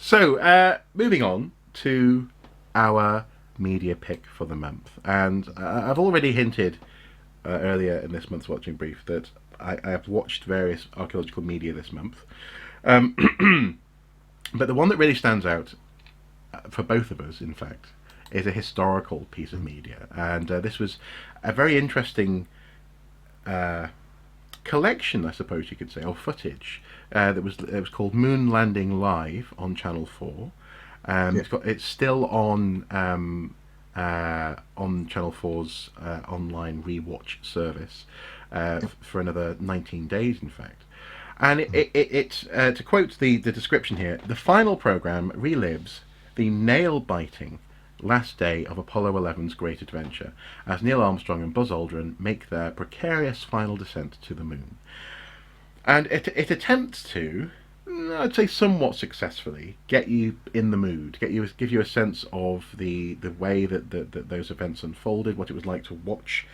So, moving on to our media pick for the month. And I've already hinted earlier in this month's Watching Brief that I have watched various archaeological media this month. But the one that really stands out for both of us, in fact, is a historical piece of media. And this was a very interesting collection, I suppose you could say, or footage. It was called Moon Landing Live on Channel 4. It's still on Channel 4's online rewatch service for another 19 days, in fact. And it's to quote the description here, the final program relives the nail-biting last day of Apollo 11's great adventure as Neil Armstrong and Buzz Aldrin make their precarious final descent to the moon. And it attempts to, I'd say somewhat successfully, get you in the mood, give you a sense of the way that those events unfolded, what it was like to watch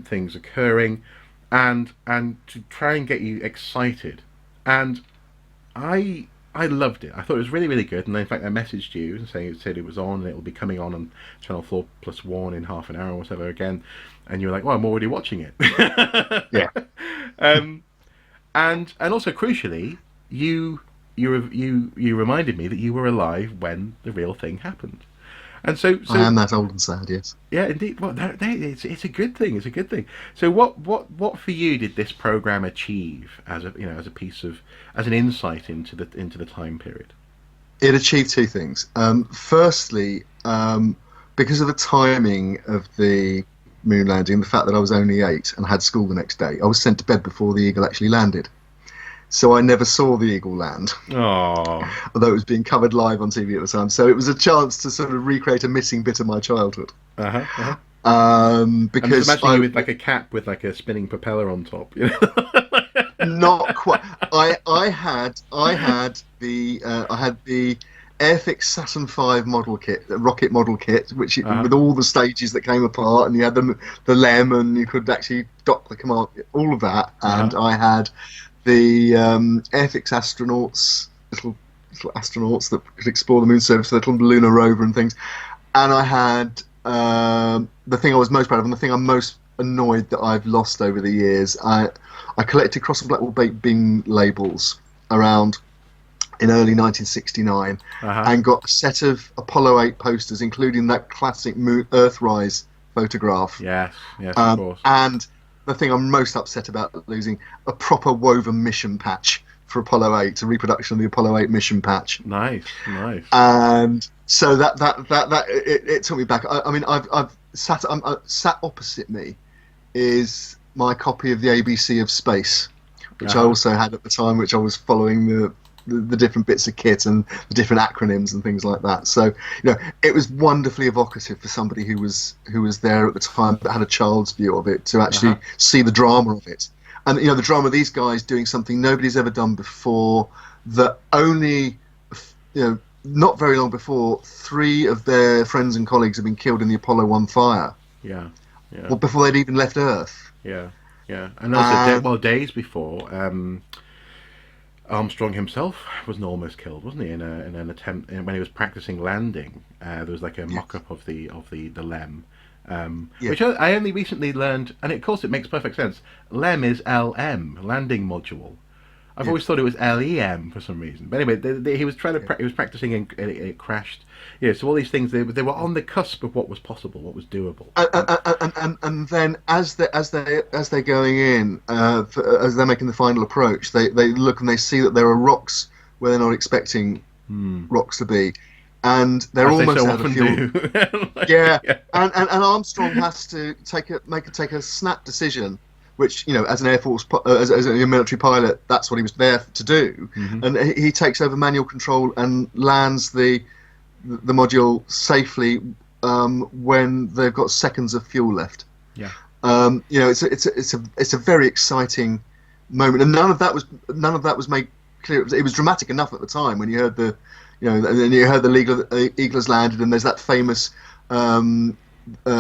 things occurring, and to try and get you excited. And I loved it. I thought it was really, really good. And in fact, I messaged you and said it was on, and it will be coming on Channel 4+1 in half an hour or whatever again. And you were like, "Well, I'm already watching it." Yeah. And also crucially, you reminded me that you were alive when the real thing happened. And so I am that old and sad, yes. yeah, indeed. Well, it's a good thing. It's a good thing. So, what for you did this program achieve as an insight into the time period? It achieved two things. Firstly, because of the timing of the moon landing, the fact that I was only 8 and had school the next day, I was sent to bed before the Eagle actually landed. So I never saw the Eagle land, Oh, although it was being covered live on TV at the time. So it was a chance to sort of recreate a missing bit of my childhood. I'm Because just imagining you with like a cap with like a spinning propeller on top. You know? not quite. I had the Airfix Saturn V model kit, the rocket model kit, which with all the stages that came apart, and you had the LEM, and you could actually dock the command, all of that. And I had the Airfix astronauts, little astronauts that could explore the moon surface, the little lunar rover and things. And I had the thing I was most proud of, and the thing I'm most annoyed that I've lost over the years. I collected Cross and Blackwell baked bean labels around in early 1969, and got a set of Apollo 8 posters, including that classic Earthrise photograph. Yes, of course. And the thing I'm most upset about losing, a proper woven mission patch for Apollo 8, a reproduction of the Apollo 8 mission patch. Nice. And so it took me back. I mean, I've sat opposite me is my copy of the ABC of Space, which I also had at the time, which I was following the different bits of kit and the different acronyms and things like that. So, it was wonderfully evocative for somebody who was there at the time but had a child's view of it to actually see the drama of it. And the drama of these guys doing something nobody's ever done before, that only not very long before 3 of their friends and colleagues had been killed in the Apollo 1 fire. Yeah. Well, before they'd even left Earth. Yeah. And also, days before, Armstrong himself was almost killed, wasn't he? In an attempt when he was practicing landing. There was like a mock-up of the LEM, which I only recently learned, and of course it makes perfect sense. LEM is LM, landing module. I've always thought it was LEM for some reason. But anyway, he was he was practicing and it crashed. So all these things they were on the cusp of what was possible, what was doable. And then as they're going in, as they're making the final approach, they look and they see that there are rocks where they're not expecting rocks to be, and they're almost out of fuel. And Armstrong has to take a snap decision, which as an Air Force as a military pilot, that's what he was there to do. And he takes over manual control and lands the module safely when they've got seconds of fuel left. It's a very exciting moment, and none of that was made clear. It was dramatic enough at the time when you heard the Eagle has landed, and there's that famous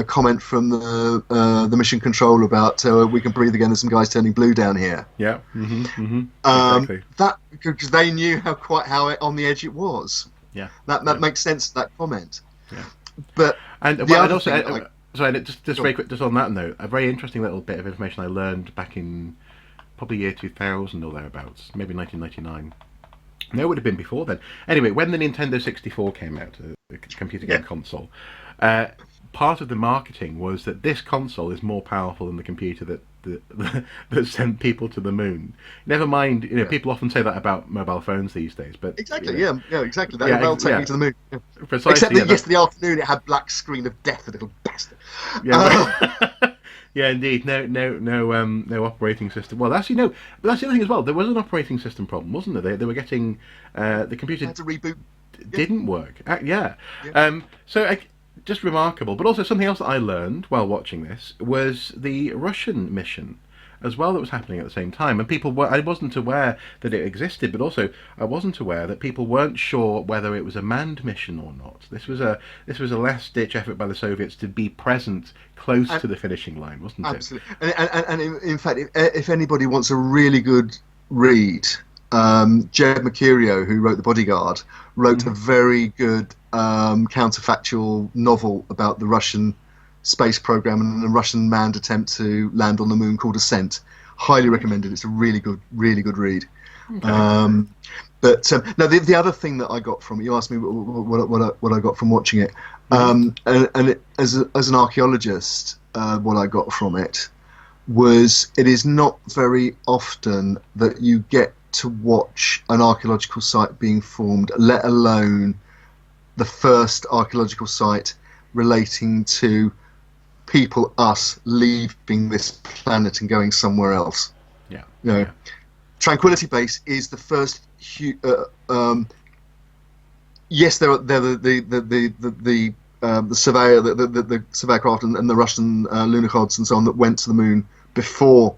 comment from the mission control about we can breathe again. There's some guys turning blue down here. Yeah. Exactly. That because they knew how on the edge it was. Yeah. That makes sense. That comment. Yeah. But And the other also, thing, sorry, just very quick, just on that note, a very interesting little bit of information I learned back in probably year 2000 or thereabouts, maybe 1999. No, it would have been before then. Anyway, when the Nintendo 64 came out, a computer game console, uh, part of the marketing was that this console is more powerful than the computer that sent people to the moon. Never mind, people often say that about mobile phones these days, but exactly, yeah, exactly. That'll take yeah, me to the moon. Yeah. Except precisely, that yesterday afternoon it had black screen of death, a little bastard. yeah. Yeah, indeed. No operating system. Well, actually, no. But that's the other thing as well. There was an operating system problem, wasn't there? They were getting the computer Had to reboot. didn't work. Yeah. Yeah. Just remarkable. But also something else that I learned while watching this was the Russian mission as well that was happening at the same time. And I wasn't aware that it existed, but also I wasn't aware that people weren't sure whether it was a manned mission or not. This was a last-ditch effort by the Soviets to be present close to the finishing line, wasn't it? Absolutely. And in fact, if anybody wants a really good read, Jed Mercurio, who wrote The Bodyguard, wrote a very good counterfactual novel about the Russian space program and the Russian manned attempt to land on the moon called Ascent. Highly recommended. It's a really good read. Okay. Now the other thing that I got from it, you asked me what I got from watching it, as an archaeologist, what I got from it was it is not very often that you get to watch an archaeological site being formed, let alone the first archaeological site relating to us leaving this planet and going somewhere else. Yeah. Tranquility Base is the first. Yes, they're the surveyor, the surveyor craft and the Russian lunokhod and so on that went to the moon before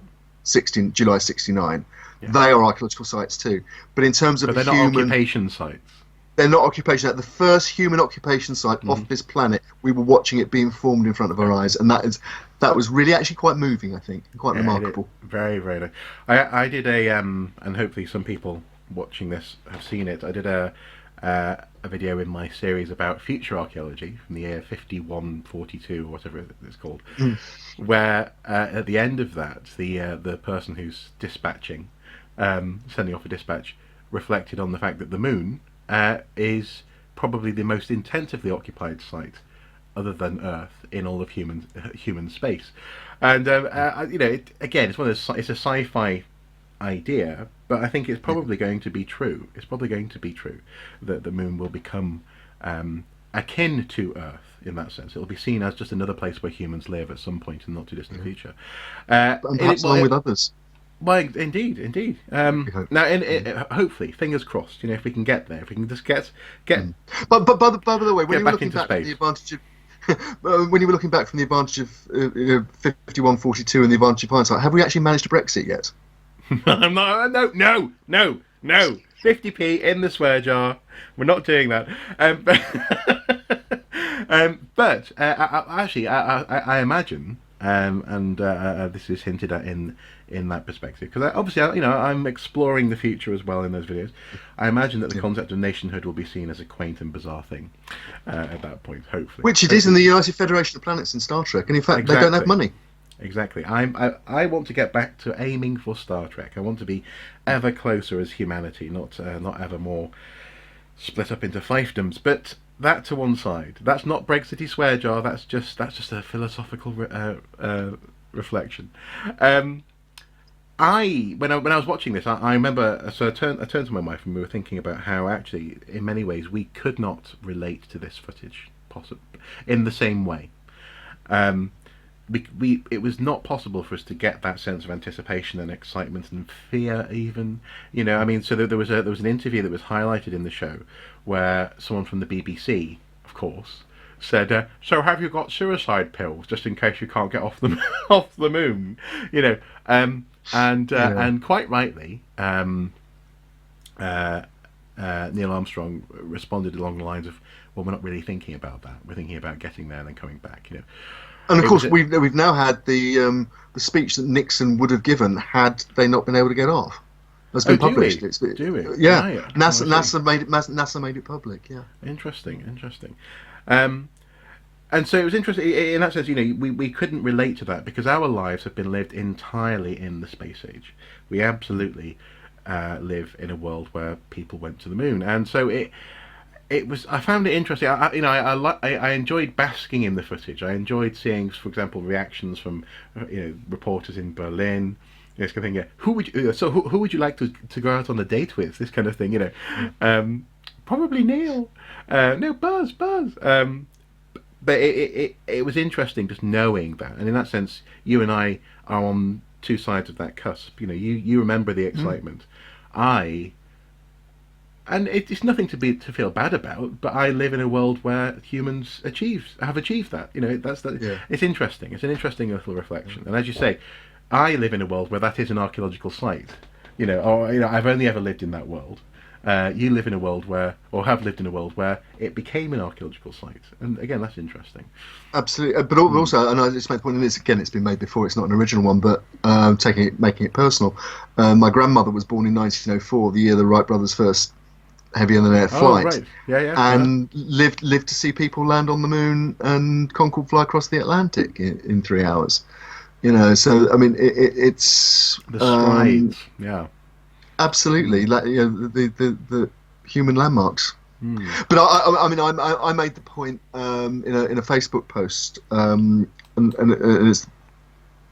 July '69. Yeah. They are archaeological sites too, but in terms of they're not occupation sites. They're not occupation. At the first human occupation site off this planet, we were watching it being formed in front of our eyes, and that was really actually quite moving. I think quite remarkable. Very, very nice. I did and hopefully some people watching this have seen it. I did a video in my series about future archaeology from the year 5142 or whatever it's called, where at the end of that, the person who's dispatching, sending off a dispatch, reflected on the fact that the moon is probably the most intensively occupied site, other than Earth, in all of human space. And again, it's a sci-fi idea, but I think it's probably going to be true. It's probably going to be true that the moon will become akin to Earth in that sense. It'll be seen as just another place where humans live at some point in the not too distant future. And perhaps along with others. Well, indeed. Now, hopefully, fingers crossed. If we can get there, if we can just get. But by the way, when you were looking back from the advantage of, when you were looking back from the advantage of 5142 and the advantage of hindsight, have we actually managed to Brexit yet? I'm not. No. 50p in the swear jar. We're not doing that. But I imagine, and this is hinted at in that perspective, because obviously, I'm exploring the future as well in those videos. I imagine that the concept of nationhood will be seen as a quaint and bizarre thing at that point, hopefully. Which it is in the United Federation of Planets in Star Trek, and in fact, they don't have money. Exactly. I want to get back to aiming for Star Trek. I want to be ever closer as humanity, not ever more split up into fiefdoms. But that to one side. That's not Brexity swear jar. That's just a philosophical reflection. When I was watching this, I remember. So I turned to my wife and we were thinking about how actually, in many ways, we could not relate to this footage in the same way. It was not possible for us to get that sense of anticipation and excitement and fear, even. So there was an interview that was highlighted in the show where someone from the BBC, of course, said, "So have you got suicide pills just in case you can't get off the off the moon?" And quite rightly, Neil Armstrong responded along the lines of, "Well, we're not really thinking about that. We're thinking about getting there and then coming back." And of course, we've now had the speech that Nixon would have given had they not been able to get off. It's Oh, been do published. we? It's Do we? yeah. Right. Oh, NASA I see. NASA made it public. Yeah. Interesting. Um, and so it was interesting in that sense. We couldn't relate to that because our lives have been lived entirely in the space age. We absolutely live in a world where people went to the moon, and so it was. I found it interesting. I enjoyed basking in the footage. I enjoyed seeing, for example, reactions from reporters in Berlin. This kind of thing. Yeah. Who would you like to go out on a date with? This kind of thing. Probably Neil. No, Buzz. But it was interesting just knowing that, and in that sense, you and I are on two sides of that cusp. You remember the excitement. I and it's nothing to feel bad about, but I live in a world where humans have achieved that. That's that. Yeah. It's interesting. It's an interesting little reflection, and as you say, I live in a world where that is an archaeological site. I've only ever lived in that world. You live in a world or have lived in a world where it became an archaeological site, and again, that's interesting. Absolutely, but also, and I just make the point, and it's been made before. It's not an original one, but making it personal. My grandmother was born in 1904, the year the Wright brothers first heavy in the air Oh, flight, right, yeah. and lived to see people land on the moon and Concorde fly across the Atlantic in 3 hours. So I mean, it's The strides, yeah. absolutely like the human landmarks. But I made the point in a Facebook post, and it's the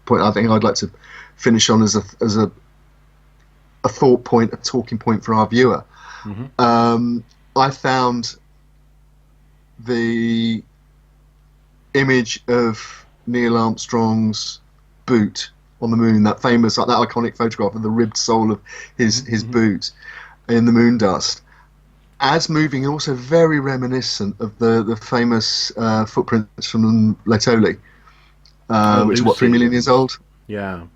point I think I'd like to finish on as a thought point, a talking point for our viewer. I found the image of Neil Armstrong's boot on the moon, that iconic photograph of the ribbed sole of his boot in the moon dust, as moving and also very reminiscent of the famous footprints from Laetoli, which are 3 million years old. Yeah.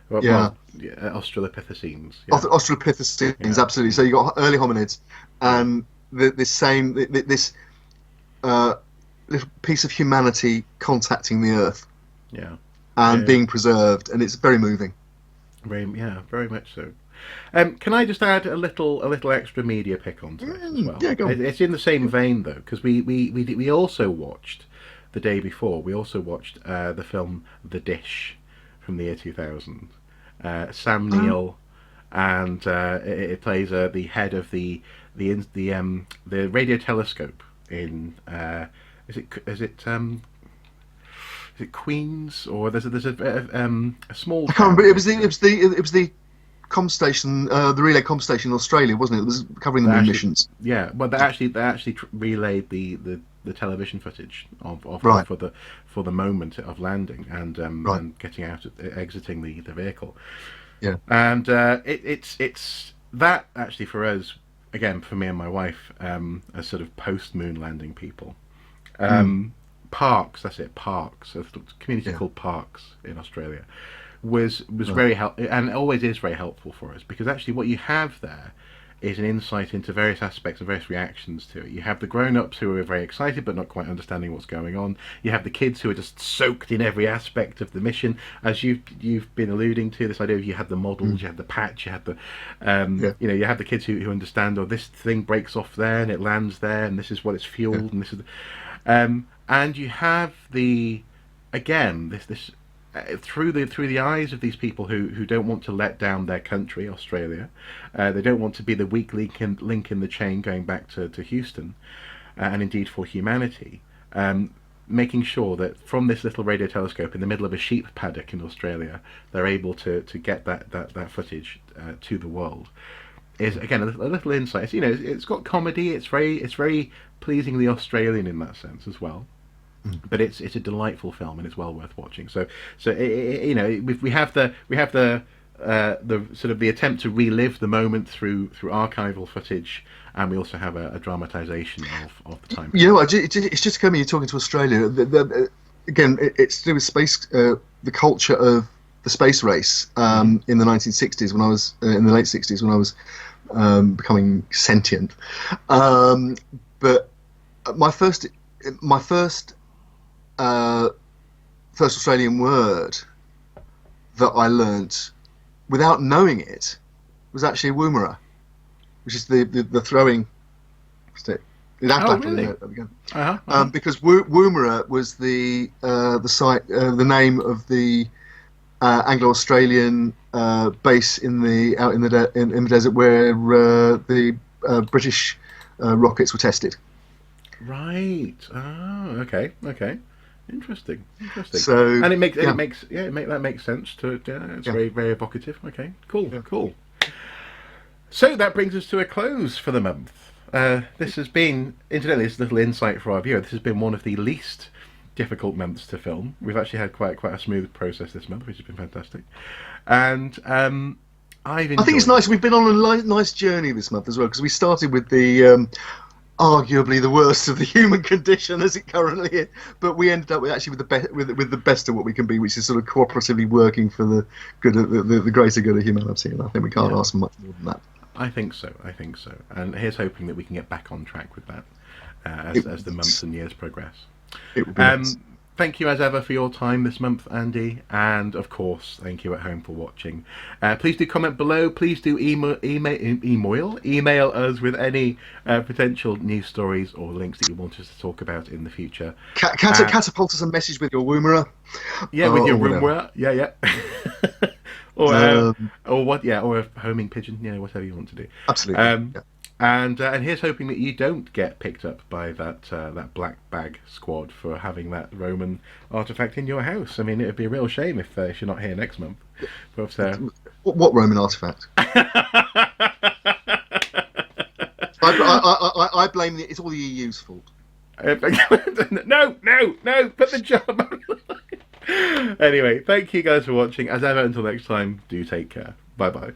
Well, Yeah. Australopithecines. Australopithecines, Yeah. absolutely. So you got early hominids, and this little piece of humanity contacting the Earth Yeah. and being preserved, and it's very moving. Very much so. Can I just add a little extra media pick onto this as well? Yeah, go on. It's in the same vein though, because we also watched the day before. We also watched the film The Dish from the year 2000. Sam Neill, and it plays the head of the radio telescope in is it Queens, or there's a small. I can't remember. It was the com station, the relay com station in Australia, wasn't it? It was covering the moon missions. Yeah, well, they actually relayed the television footage of Right. for the moment of landing and Right. and getting out, exiting the vehicle. Yeah. And it's that actually for us, again, for me and my wife, as sort of post moon landing people. Parks, that's it. Parks, a community called Parks in Australia, was very helpful, and always is very helpful for us, because actually what you have there is an insight into various aspects and various reactions to it. You have the grown-ups who are very excited but not quite understanding what's going on. You have the kids who are just soaked in every aspect of the mission, as you've been alluding to. This idea of you had the models, you had the patch, you had the you have the kids who understand, this thing breaks off there and it lands there, and this is what it's fueled, and this is and you have this through the eyes of these people who don't want to let down their country, Australia. They don't want to be the weak link in the chain going back to Houston, and indeed for humanity. Making sure that from this little radio telescope in the middle of a sheep paddock in Australia, they're able to get that footage to the world. Is again a little insight. It's got comedy. It's very pleasingly Australian in that sense as well. But it's a delightful film, and it's well worth watching. So we have the sort of the attempt to relive the moment through archival footage, and we also have a dramatisation of the time. It's just coming. You're talking to Australia. Again, it's to do with space, the culture of the space race in the 1960s when I was in the late 60s when I was becoming sentient. But my first Australian word that I learnt without knowing it was actually Woomera, which is the throwing stick. It had Oh, battle in really? it at the beginning. Because Woomera was the site, the name of the Anglo-Australian base out in the desert where the British rockets were tested. Right. Oh, okay. Okay. Interesting. Interesting. So And yeah, that makes sense. It's yeah, very very evocative. Okay. Cool. yeah. Cool. So that brings us to a close for the month. This has been, incidentally, this little insight for our viewer. This has been one of the least difficult months to film. We've actually had quite a smooth process this month, which has been fantastic. And I've I think it's enjoyed nice. it. We've been on a nice journey this month as well because we started with the arguably the worst of the human condition as it currently is, but we ended up with the best of what we can be, which is sort of cooperatively working for the good of the greater good of humanity. And I think we can't Yeah, ask for much more than that. I think so. I think so. And here's hoping that we can get back on track with that It, as the months and years progress. it would be nice. Thank you as ever for your time this month, Andy, and of course, thank you at home for watching. Please do comment below. Please do email us with any potential news stories or links that you want us to talk about in the future. Catapult us a message with your Woomera, Yeah, with your or whatever. roomware. Yeah. Or what? Yeah, or a homing pigeon. Yeah, whatever you want to do. Absolutely. Yeah. And here's hoping that you don't get picked up by that black bag squad for having that Roman artifact in your house. I mean, it'd be a real shame if you're not here next month. But, What Roman artifact? I blame it's all the EU's fault. No, put the job on. Anyway, thank you guys for watching. As ever, until next time, do take care. Bye bye.